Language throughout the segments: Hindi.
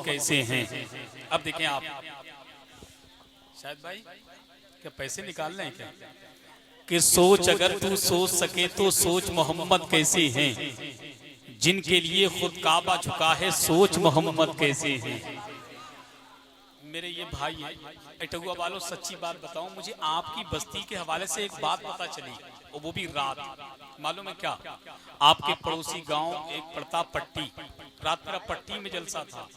कैसे हैं। अब देखें आप, शायद भाई क्या पैसे निकाल रहे हैं क्या, कि सोच अगर तू सोच सके तो सोच मोहम्मद कैसे हैं, जिनके लिए खुद काबा झुका है सोच मोहम्मद कैसे हैं। मेरे ये भाई हैं इटौआ वालों, सच्ची बात बताऊं, मुझे आपकी बस्ती के हवाले से एक बात पता चली, और वो भी रात। मालूम है क्या, आपके पड़ोसी गांव एक पड़ता पट्टी, रात मेरा पट्टी में जलसा था,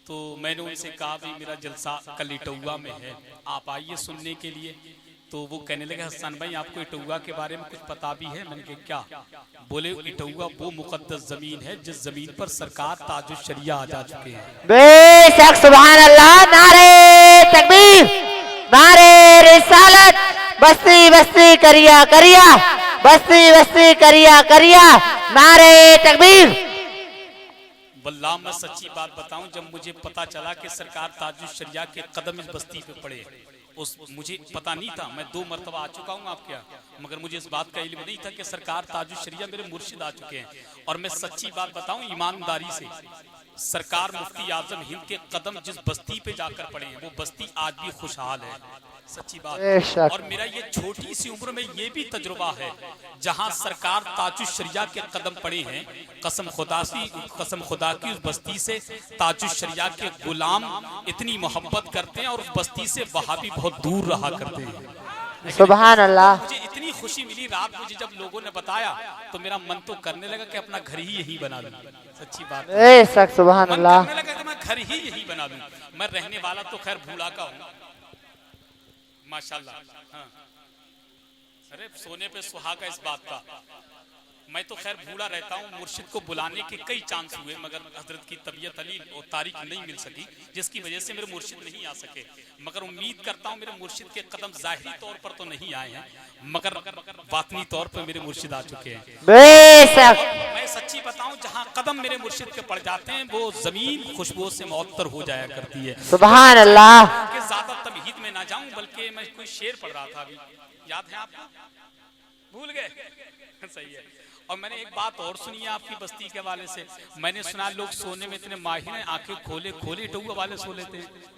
तो मैंने उनसे कहा भाई मेरा जलसा कल इटौआ में है, आप आइए सुनने के लिए। तो वो कहने लगे हसन भाई आपको इटौआ के बारे में कुछ पता भी है। मैंने कहा क्या, बोले इटौआ वो मुकद्दस जमीन है जिस जमीन पर सरकार ताजुश शरिया आ जा चुके हैं। बेशक सुभान अल्लाह, नारे तकबीर, नारे रिसालत, बस्ती बस्ती करिया करिया, बस्ती बस्ती करिया करिया, नारे तकबीर। वल्लाह मैं सच्ची बात बताऊं, जब मुझे पता चला कि सरकार ताजुश शरिया के कदम इस बस्ती पे पड़े, उस मुझे पता नहीं था, मैं 2 मरतबा आ चुका हूँ आपके यहाँ, मगर मुझे इस बात का इल्म नहीं था कि सरकार ताजुश शरिया मेरे मुर्शिद आ चुके हैं। और मैं सच्ची बात बताऊं ईमानदारी से, सरकार मुफ्ती आजम हिंद के कदम जिस बस्ती पे जाकर पड़े हैं वो बस्ती आज भी खुशहाल है, सच्ची बात। और मेरा ये छोटी सी उम्र में ये भी तजुर्बा है, जहां सरकार ताजुश शरिया के कदम पड़े हैं, कसम खुदा की उस बस्ती से ताजुश शरिया के गुलाम इतनी मोहब्बत करते हैं और उस बस्ती से वहाबी बहुत दूर रहा करते हैं। सुभान अल्लाह। मुझे इतनी खुशी मिली रात, मुझे जब लोगों ने बताया तो मेरा मन तो करने लगा कि अपना घर ही यही बना लूं, सच्ची बात बेशक सुभान अल्लाह। करने लगा कि मैं घर ही यही बना लूं। मैं रहने वाला तो खैर भूला का हूं माशाल्लाह। हाँ। अरे सोने पे सुहागा इस बात का, मैं तो खैर भूला रहता हूँ। मुर्शिद को बुलाने के कई चांस हुए मगर हजरत की तबीयत अली और तारीख नहीं मिल सकी, जिसकी वजह से मेरे मुर्शिद नहीं आ सके। मगर उम्मीद करता हूँ मेरे मुर्शिद के कदम जाहिरी तौर पर तो नहीं आए हैं, मगर बातनी तौर पर मेरे मुर्शिद आ चुके हैं। बेशक मैं सच्ची बताऊं, जहाँ कदम मेरे मुर्शिद के पड़ जाते हैं वो जमीन खुशबू से मुअत्तर हो जाया करती है। सुभान अल्लाह। कि ज्यादा तमहीद में ना जाऊं, बल्कि मैं कोई शेर पढ़ रहा था अभी, याद है आपको, भूल गए? सही है। और मैंने एक बात और सुनी है आपकी बस्ती के हवाले से, मैंने सुना लोग सोने में इतने माहिर हैं, आंखें खोले खोले इटौआ वाले सो लेते हैं।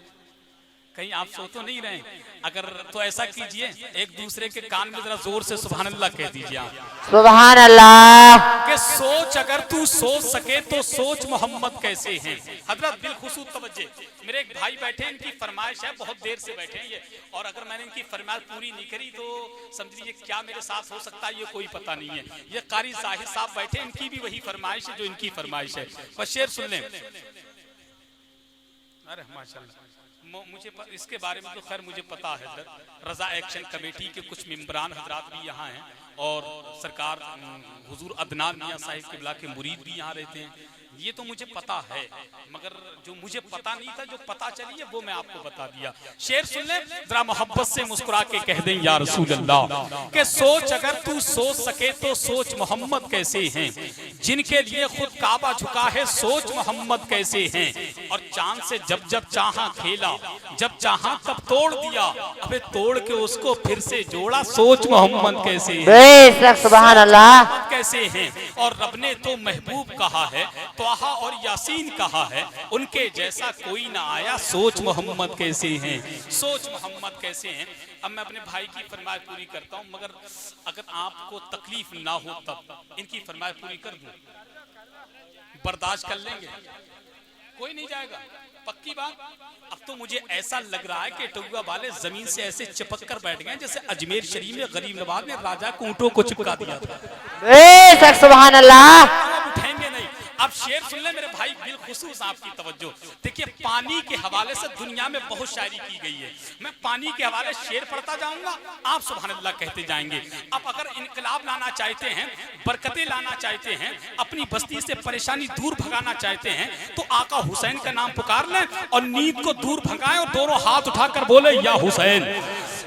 कहीं आप सो तो नहीं रहे? अगर तो ऐसा कीजिए, एक दूसरे के कान में जरा जोर से सुभान अल्लाह कह दीजिए आप। सुभान अल्लाह। कि सोच अगर तू सोच सके तो सोच मोहम्मद कैसे हैं। हजरत बिलखुसूस तवज्जे, मेरे एक भाई बैठे हैं, इनकी फरमाइश है, बहुत देर से बैठे हैं ये, और अगर मैंने इनकी फरमाइश पूरी नहीं करी तो समझ लीजिए क्या मेरे साथ हो सकता है ये कोई पता नहीं है। ये कारी जाहिर साहब बैठे, इनकी भी वही फरमाइश है जो इनकी फरमाइश है। बस शेर सुन लें। अरे माशाल्लाह, मुझे इसके बारे में तो खैर मुझे पता है। रजा एक्शन कमेटी के कुछ मेंबरान हजरात भी यहाँ हैं, और सरकार हुजूर अदनान मियां साहिब किबला के मुरीद भी यहाँ रहते हैं, ये तो मुझे पता है। मगर जो मुझे पता नहीं था, जो पता चली है वो मैं आपको बता दिया। शेर सुन ले जरा, मोहब्बत से मुस्कुरा के कह दें या रसूल अल्लाह, के सोच अगर तू सोच सके तो सोच मोहम्मद कैसे हैं, जिनके लिए खुद काबा झुका है सोच मोहम्मद कैसे हैं। और चांद से जब जब चाहा खेला, जब चाहा तब तोड़ दिया, अबे तोड़ के उसको फिर से जोड़ा, सोच मोहम्मद कैसे हैं। बेशक सुभान अल्लाह। कैसे हैं। और रब ने तो महबूब कहा है, त्वाहा और यासीन कहा है, उनके जैसा कोई ना आया, सोच मोहम्मद कैसे हैं, सोच मोहम्मद कैसे हैं। अब मैं अपने भाई की फरमाइश पूरी करता हूँ, मगर अगर आपको तकलीफ ना हो तब इनकी फरमाइश पूरी कर दूं, बर्दाश्त कर लेंगे? कोई नहीं जाएगा, पक्की बात। अब तो मुझे ऐसा लग रहा है कि इटौआ वाले जमीन से ऐसे चिपक कर बैठ गए जैसे अजमेर शरीफ में गरीब नवाज ने राजा को ऊँटों को चिपका दिया था। बेशक सुभान अल्लाह। उठेंगे नहीं। अब शेर सुन ले मेरे भाई, बिलखुसूस आपकी तवज्जो। देखिए पानी के हवाले से दुनिया में बहुत शायरी की गई है, मैं पानी के हवाले शेर पढ़ता जाऊंगा, आप सुभान अल्लाह कहते जाएंगे। अब अगर इनकलाब लाना चाहते हैं, बरकतें लाना चाहते हैं, अपनी बस्ती से परेशानी दूर भगाना चाहते हैं, तो आका हुसैन का नाम पुकार लें और नींद को दूर भगाएं और दोनों हाथ उठाकर बोले या हुसैन।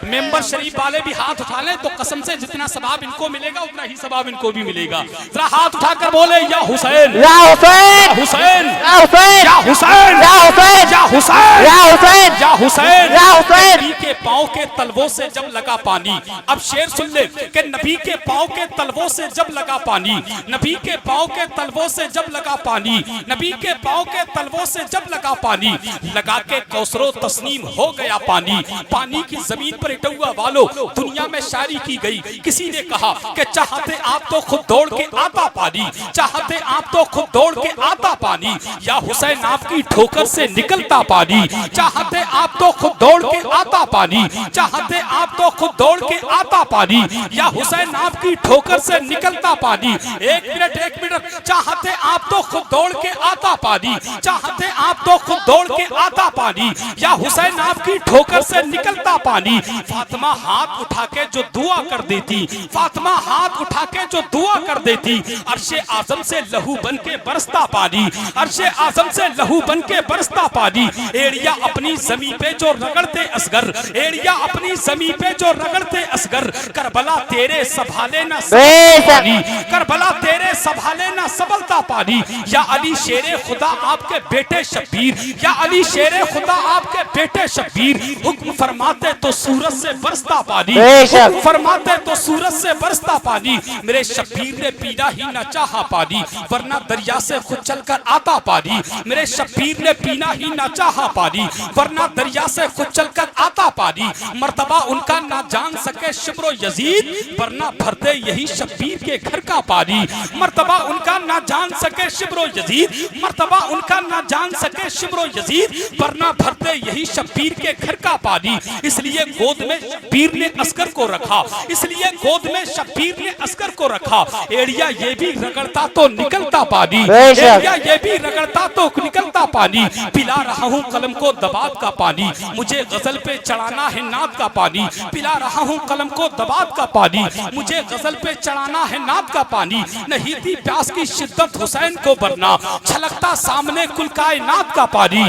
मेंबर शरीफ वाले भी हाथ उठा लें तो कसम से जितना सवाब इनको मिलेगा उतना ही सवाब इनको भी मिलेगा। जरा हाथ उठाकर बोले या हुसैन, या हुसैन, हुसैन, या हुसैन, या हुसैन, या हुसैन, या हुसैन, या हुसैन। या हुसैन, या हुसैन। नबी के पाँव के तलवों से जब लगा पानी। अब शेर सुन ले कि नबी के पाँव के तलवों से जब लगा पानी, नबी के पाँव के तलवों से जब लगा पानी, नबी के पाँव के तलवों से जब लगा पानी, लगा के कौसरो तस्नीम हो गया पानी। पानी की जमीन पर इटौआ वालों, दुनिया में शायरी की गई। किसी ने कहा कि चाहते आप तो खुद दौड़ के आता पानी, चाहते आप तो खुद दौड़ के आता पानी, या हुसैन आपकी ठोकर से निकलता पानी। चाहते आप तो खुद दौड़ के आता पानी, चाहते आप तो खुद दौड़ के आता पानी, या हुसैन आपकी ठोकर से निकलता पानी। एक मिनट, चाहते आप तो खुद दौड़ के आता पानी, चाहते आप तो खुद दौड़ के आता पानी, या हुसैन आपकी ठोकर से निकलता पानी। फातिमा हाथ उठा के जो दुआ कर देती, फातिमा हाथ उठा के जो दुआ कर देती, अर्शे आजम से लहू बन के बरसता पानी, अर्शे आजम से लहू बन के बरसता पानी। एड़िया अपनी जमीन पे जो रगड़ते असगर, एड़िया अपनी जमीन पे जो रगड़ते असगर, करबला तेरे संभाले ना पानी, करबला तेरे संभाले ना सबलता पानी। या अली शेरे खुदा आपके बेटे शब्बीर, या अली शेरे खुदा आपके बेटे शब्बीर, हुक्म फरमाते तो सूरज से बरसता पानी, हुक्म फरमाते तो सूरज से बरसता पानी। मेरे शब्बीर ने पीना ही न चाहा पानी, वरना दरिया से खुद चलकर आता पानी। मेरे शब्बीर ने पीना ही न चाहा पानी, वरना दरिया से खुद चलकर आता पानी। मर्तबा उनका ना जान सके शिब्रो यजीद, वरना भरते यही शब्बीर के घर का पानी। मर्तबा उनका ना जान सके शिब्रो यजीद, मर्तबा उनका ना जान सके शिब्रो यजीद, वरना भरते यही शब्बीर के घर का पानी। इसलिए गोद में शब्बीर ने अस्कर को रखा, इसलिए गोद में शब्बीर ने अस्कर को रखा। एड़िया ये भी रगड़ता तो निकलता पानी, एड़िया ये भी रगड़ता तो निकलता पानी। पिला रहा हूँ कलम को दबात का पानी, मुझे गजल पे चढ़ाना है नाद का पानी। पिला रहा हूँ कलम को दबात का पानी, मुझे गजल पे चढ़ाना है नाद का पानी। नहीं थी प्यास की शिद्दत हुसैन को वरना छलकता सामने कुल कायनात का पानी,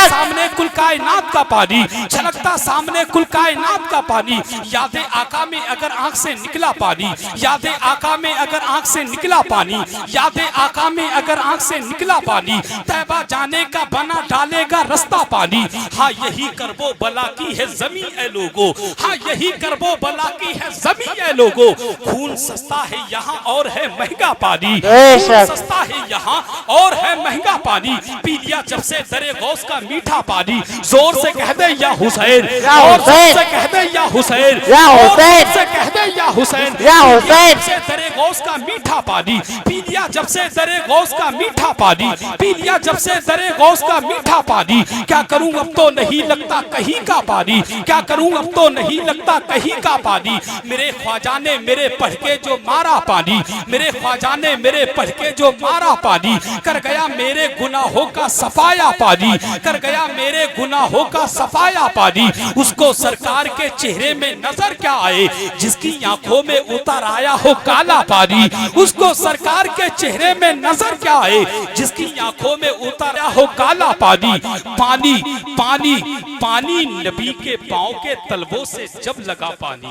सामने कुल कायनात का पानी, छलकता सामने कुल कायनात का पानी। यादें आका में अगर आंख से निकला पानी, यादें आका में अगर आंख से निकला पानी, यादें आका में अगर आंख से निकला पानी, तैबा जाने का बना डालेगा रास्ता पानी। हाँ यही करबो बला की है जमी ए लोगो, हाँ यही करबो बला की है जमी ए लोगो। खून सस्ता है यहाँ और है महंगा पानी, खून सस्ता है यहाँ और है महंगा पानी। पी लिया जब से दरे गौस का मीठा पानी, जोर से कह दे या हुसैन, और जोर से कह दे या हुसैन, या हुसैन, से कह दे या हुसैन, या हुसैन। से दरे गौस का मीठा पानी, पी लिया जब से दरे गौस का मीठा पानी, पी लिया जब से दरे गौस का मीठा पानी। क्या करूं अब तो नहीं लगता कहीं का पानी, क्या करूं अब तो नहीं लगता कहीं का पानी। मेरे ख्वाजा ने मेरे पढ़ के जो मारा पानी, मेरे ख्वाजा ने मेरे पढ़ के जो मारा पानी, कर गया मेरे गुनाहों का सफाया पानी, कर गया मेरे गुनाहों का सफाया पानी। उसको सरकार के चेहरे में नजर क्या आए, जिसकी आंखों में उतर आया हो काला पानी। उसको सरकार के चेहरे में नजर क्या आए, जिसकी आंखों में उतर आया हो काला पानी। पानी पानी पानी नबी के पांव के तलवों से जब लगा पानी।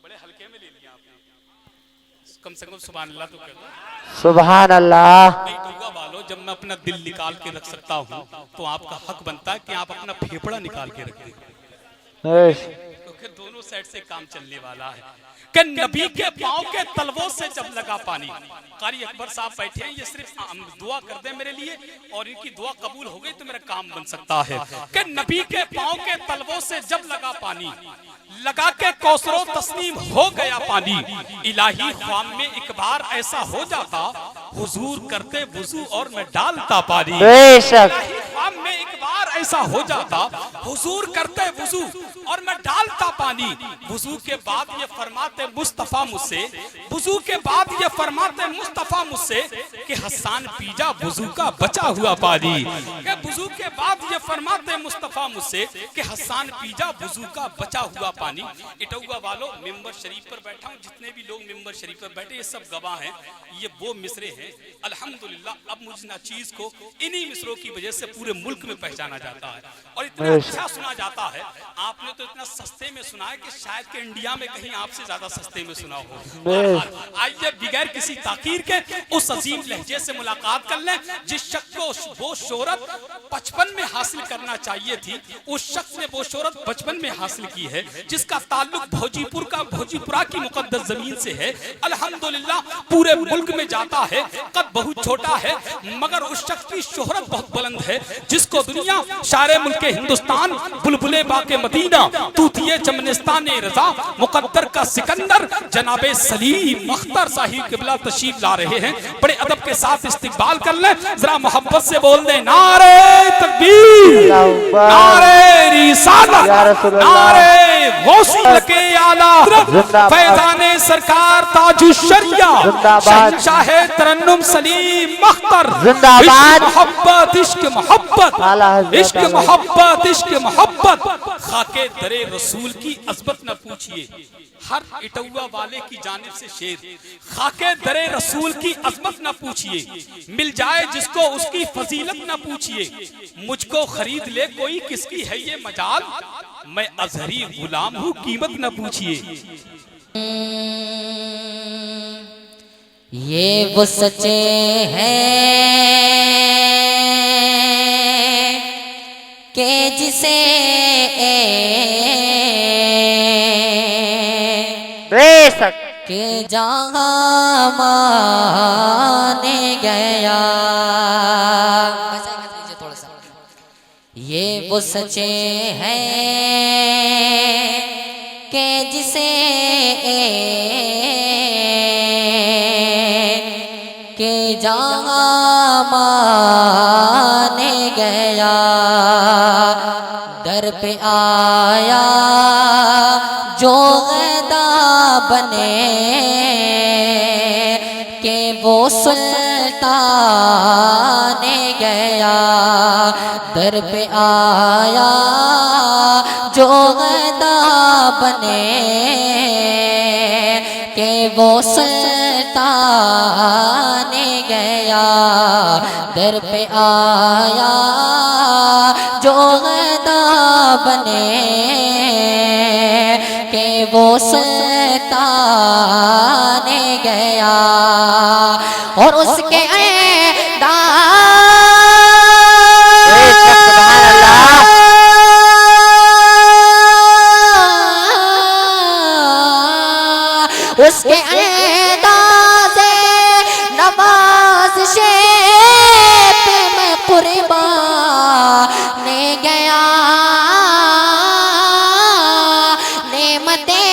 बड़े हल्के में ले लिया आपने, कम से कम सुभान अल्लाह तो कह दो। सुभान अल्लाह। वालों जब मैं अपना दिल निकाल के रख सकता हूँ तो आपका हक बनता है कि आप अपना फेफड़ा निकाल के रखें, क्योंकि दोनों साइड से काम चलने वाला है। कि नबी के पांव के तलवों से जब लगा पानी। कारी अकबर साहब बैठे हैं, ये सिर्फ दुआ कर दे मेरे लिए और इनकी दुआ कबूल हो गई तो मेरा काम बन सकता है। कि नबी के पांव के तलवों से जब लगा पानी, लगा के कौसरो तस्नीम हो गया पानी। इलाही ख्वाम में एक बार ऐसा हो जाता, हुजूर करते वुजू और मैं डालता पानी। इलाही ख्वाम में एक बार ऐसा हो जाता, हुजूर करते वुजू और मैं डालता पानी। वुजू के बाद ये फरमाते मुस्तफा मुझसे, वुजू के बाद ये फरमाते मुस्तफा मुझसे कि हसन पीजा वुजू का बचा हुआ पानी। वुजू के बाद ये फरमाते मुस्तफा मुझसे कि हसन पीजा वुजू का बचा हुआ पानी। इटौआ वालों मिंबर शरीफ पर बैठा हूँ, जितने भी लोग मिंबर शरीफ पर बैठे ये सब गवाह हैं, ये वो मिसरे हैं। अल्हम्दुलिल्लाह अब मुझ नाचीज को इन्हीं मिसरों की वजह से पूरे मुल्क में पहचाना जाता है और इतना अच्छा सुना जाता है। आपने तो तो इतना सस्ते में सुना है कि शायद कि इंडिया में कहीं आपसे ज्यादा सस्ते में सुना हो। बेश। आइए बिगैर किसी ताकीर के उस अजीम लहजे से मुलाकात कर लें जिस शख्स को वो शोहरत बचपन में हासिल करना चाहिए थी, उस शख्स ने वो शोहरत बचपन में हासिल की है, जिसका ताल्लुक भोजीपुरा की मुकद्दस जमीन से है। अल्हम्दुलिल्लाह पूरे मुल्क में जाता है, कद बहुत छोटा है मगर उस शख्स की शोहरत बहुत बुलंद है, जिसको दुनिया सारे मुल्क हिंदुस्तान बुलबुले बाके मदीना तूतिए चमनिस्तान रजा मुकद्दर का सिकंदर जनाबे सलीम अख्तर साहिब किबला तशरीफ ला रहे हैं। बड़े अदब के साथ इस्तकबाल कर लें, जरा मोहब्बत से बोल दें नारे तकबीर, नारे रिसालत, नारे गौसियत के आला, फैजाने सरकार ताजुश्शरिया, शहंशाह तरन्नुम सलीम अख्तर, जिंदाबाद, इश्क मोहब्बत, इश्क मोहब्बत, इश्क मोहब्बत। खाके दरे रसूल की अज़मत न पूछिए, हर इटौआ वाले की जानिब से शेर, खाके दरे रसूल की अज़मत न पूछिए, मिल जाए जिसको उसकी फजीलत न पूछिए, मुझको खरीद ले कोई किसकी है ये मजाल, मैं अजहरी गुलाम हूँ कीमत न पूछिए। ये वो सच्चे हैं के जिसे बेशक के जहाँ माने गया। थोड़ा सा ये वो सच्चे हैं के जिसे के जहाँ माने गया, दर पे आया जो गदा बने के वो सुल्तान गया, दर पे आया जो गदा बने के वो सुल्तान गया, दर पे आया जो गदा बने के वो सुल्तान गया। और उसके उसके अंदाज़े नवाज़िशे पे मैं कुर्बान गया, नेमते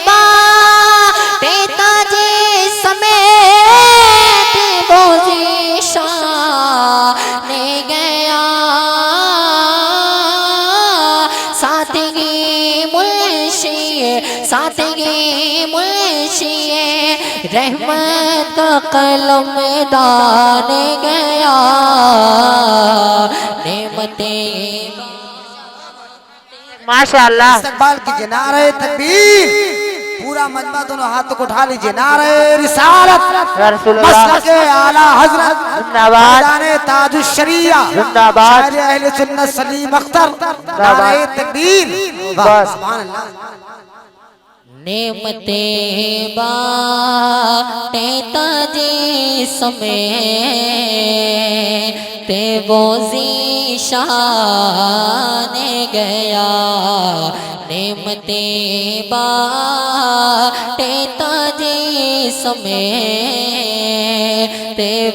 बाटे ताजे समेत वो ज़ीशान गया, सादगी मुंशी रहमत का कलम दान गया, नेमते माशाअल्लाह। इस्तकबाल कीजिए, नारे तकबीर, पूरा मजमा दोनों हाथों को उठा लीजिए, नारे रिसालत, मसलके आला हजरत, मैदाने ताजुश्शरिया, शायर अहले सुन्नत सलीम अख्तर, नारे तकबीर, सुभान अल्लाह। नेमते बाटे ताजे समेत वो ज़ीशान गया, नेमते बाटे ताजे समेत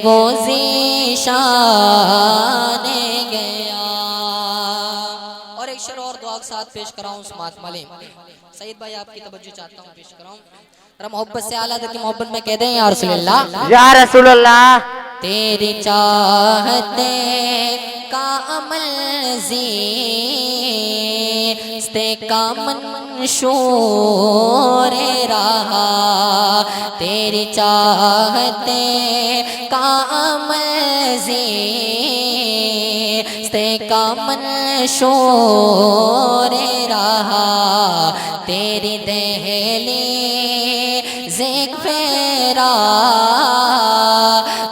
वो ज़ीशान गया। और एक शेर और दुआ के साथ पेश कराऊं उस मातमले सईद भाई, आपकी तवज्जो चाहता हूँ, पेश कराऊं जरा मोहब्बत से, आला की मोहब्बत में कह दें या रसूलुल्लाह, या रसूलुल्लाह। तेरी चाहते का अमल ज़ीस्ते का मंशूर रहा, तेरी चाहते का अमल ज़ीस्ते का मंशूर रहा, तेरी दहलीज़ फेरा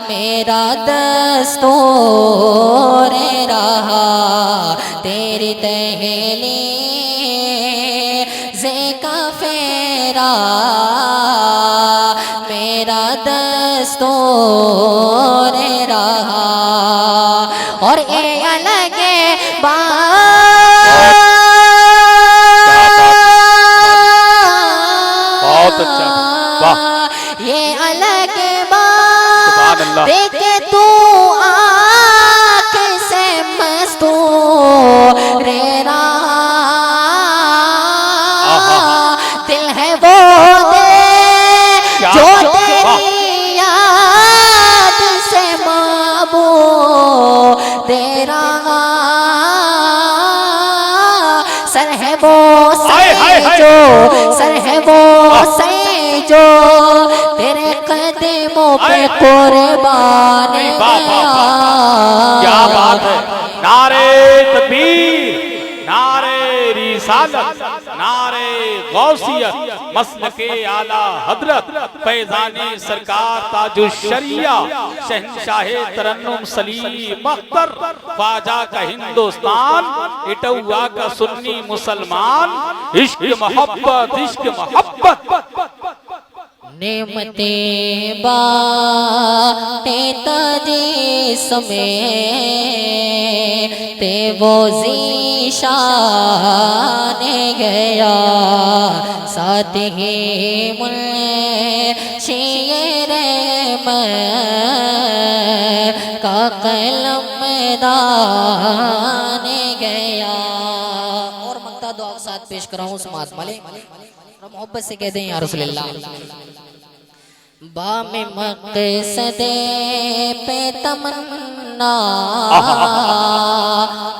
मेरा दस्तूर रहा, तेरी दहलीज़ दस्तूर रहा और ये अलग बहुत अच्छा, वाह, ये अलग सुभान अल्लाह। देखे तू आँख से मस्तूर रहा दिल है वो दे जो तेरी याद से माबू दे रहा सर है वो हाय, हाय, सही हाय। जो सर है वो सही जो तेरे कदमों पे कुर्बान वाह, वाह, वाह, क्या बात है। नारे तकबीर, नारे रिसालत, नारे गौसियत, मसलके आला हजरत फैजाने सरकार ताजुश शरिया शहंशाहे तरन्नुम सलीम अख्तर ख्वाजा का हिंदुस्तान इटौआ का सुन्नी मुसलमान इश्क मोहब्बत इश्क मोहब्बत। नेमते बाटे ताजे समय ते वो ज़ीशान गया साथ ही मुंशीर का कलम दान गया और मंगता दुआ के साथ पेश कर रहा हूँ समात माले मोहब्बत से कहते हैं या रसूलल्लाह बाम मक़सदे पे तमन्ना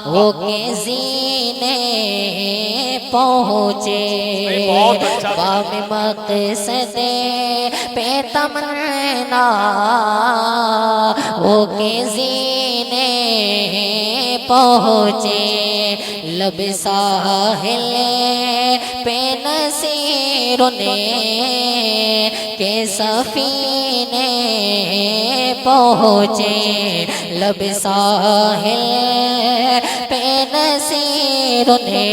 हो के जीने पहुँचे बहुत अच्छा। बाम मक़सदे पे तमन्ना हो के जीने पहुँचे लब साहिल पे नसीरों ने के सफीने पहुँचे लब साहिल पे नसीरों ने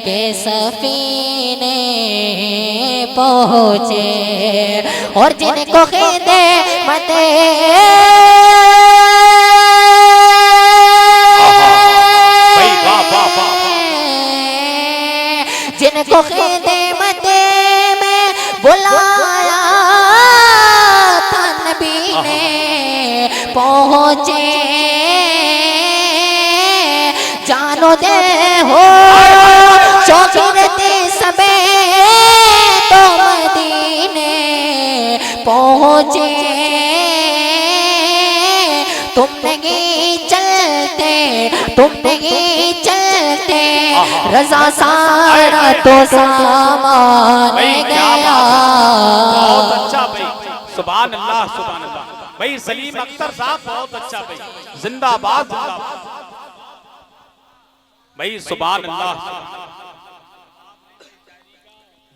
के सफीने पहुँचे और जिनको ख़िदे मते जिनको खिदमत में बुलाया था नबी ने पहुँचे जानो दे हो शौकीरते सबे तो मदीने पहुँचे तुम नहीं चलते तुम नहीं चलते रजा सारा तो सामान गया बहुत अच्छा भाई, सुभान अल्लाह सुभान अल्लाह भाई। सलीम अख्तर साहब बहुत अच्छा भाई, जिंदाबाद जिंदाबाद भाई, सुभान अल्लाह।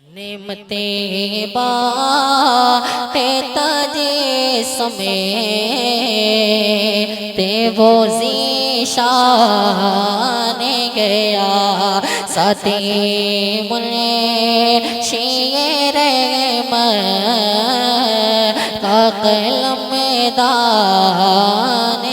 नेमते बाटे ताजे समय ते वो ज़ीशान गया साथी मुंशीर का कलम दान